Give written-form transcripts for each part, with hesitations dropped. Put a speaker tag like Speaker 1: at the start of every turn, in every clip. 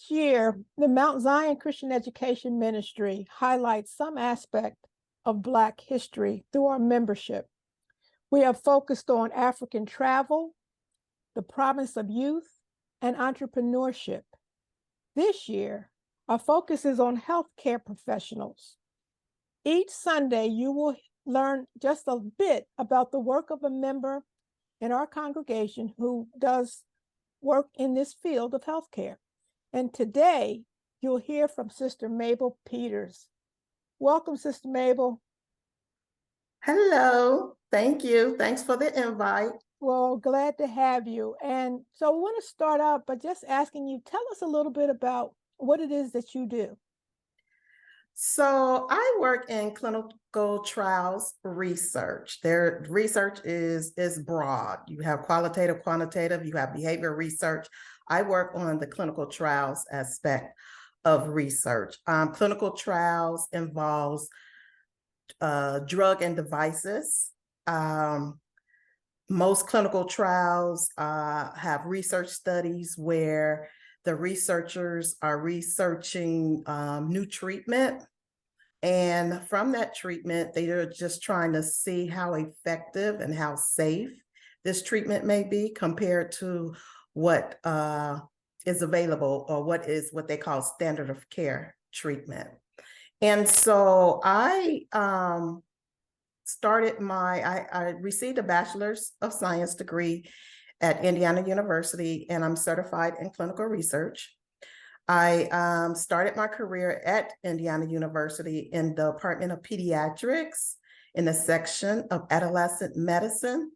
Speaker 1: Each year, the Mount Zion Christian Education Ministry highlights some aspect of Black history through our membership. We have focused on African travel, the promise of youth, and entrepreneurship. This year, our focus is on healthcare professionals. Each Sunday, you will learn just a bit about the work of a member in our congregation who does work in this field of healthcare. And today, you'll hear from Sister Mabel Peters. Welcome, Sister Mabel.
Speaker 2: Hello, thank you. Thanks for the invite.
Speaker 1: Well, glad to have you. And so I want to start out by just asking you, tell us a little bit about what it is that you do.
Speaker 2: So I work in clinical trials research. Their research is broad. You have qualitative, quantitative, you have behavioral research. I work on the clinical trials aspect of research. Clinical trials involves drug and devices. Most clinical trials have research studies where the researchers are researching new treatment. And from that treatment, they are just trying to see how effective and how safe this treatment may be compared to what is available or what they call standard of care treatment. And so I received a bachelor's of science degree at Indiana University, and I'm certified in clinical research. I started my career at Indiana University in the Department of Pediatrics in the section of adolescent medicine.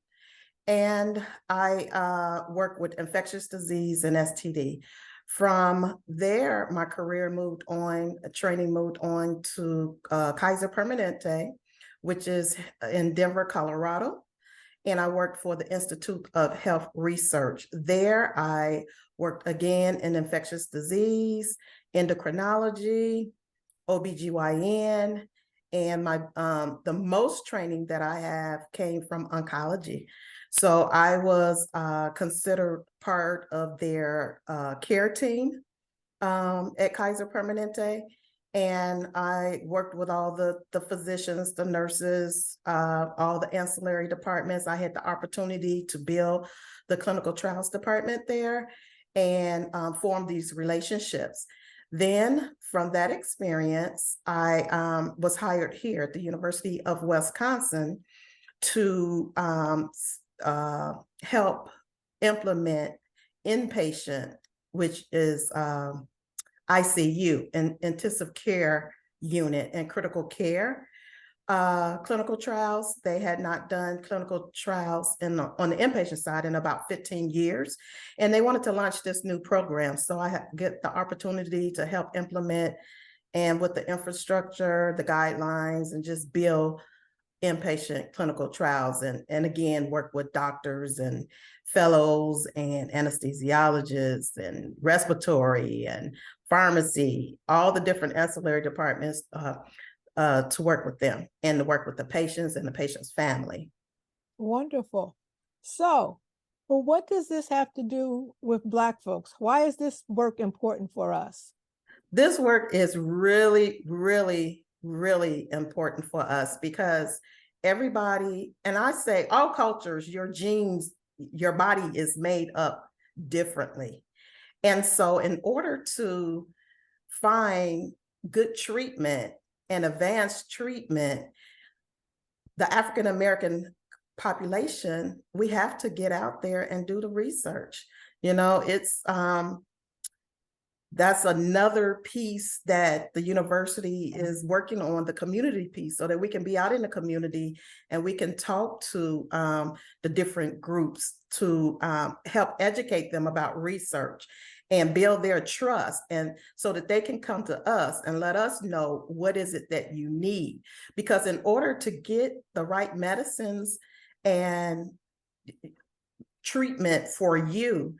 Speaker 2: And I work with infectious disease and STD. From there, my training moved on to Kaiser Permanente, which is in Denver, Colorado. And I worked for the Institute of Health Research. There, I worked again in infectious disease, endocrinology, OBGYN, and the most training that I have came from oncology. So I was considered part of their care team at Kaiser Permanente. And I worked with all the physicians, the nurses, all the ancillary departments. I had the opportunity to build the clinical trials department there and form these relationships. Then from that experience, I was hired here at the University of Wisconsin to help implement inpatient, which is ICU, intensive care unit, and critical care clinical trials. They had not done clinical trials on the inpatient side in about 15 years, and they wanted to launch this new program. So I get the opportunity to help implement and with the infrastructure, the guidelines, and just build inpatient clinical trials, and again, work with doctors and fellows and anesthesiologists and respiratory and pharmacy, all the different ancillary departments to work with them and to work with the patients and the patient's family.
Speaker 1: Wonderful. So, well, what does this have to do with Black folks? Why is this work important for us?
Speaker 2: This work is really, really, really important for us because everybody, and I say all cultures, your genes, your body is made up differently. And so in order to find good treatment and advanced treatment, the African-American population, we have to get out there and do the research. You know, it's that's another piece that the university is working on, the community piece, so that we can be out in the community and we can talk to the different groups to help educate them about research and build their trust, and so that they can come to us and let us know what is it that you need. Because in order to get the right medicines and treatment for you,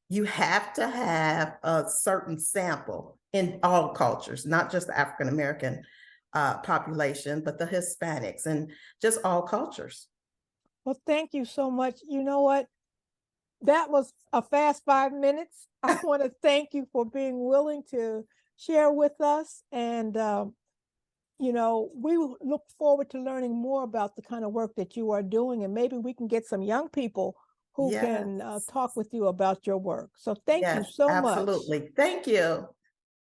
Speaker 2: you have to have a certain sample in all cultures, not just the African-American population, but the Hispanics and just all cultures.
Speaker 1: Well, thank you so much. You know what? that was a fast 5 minutes. I want to thank you for being willing to share with us. And, you know, we look forward to learning more about the kind of work that you are doing. And maybe we can get some young people who can
Speaker 2: Yes.
Speaker 1: talk with you about your work. So thank you
Speaker 2: Yes,
Speaker 1: so much.
Speaker 2: absolutely. Thank you.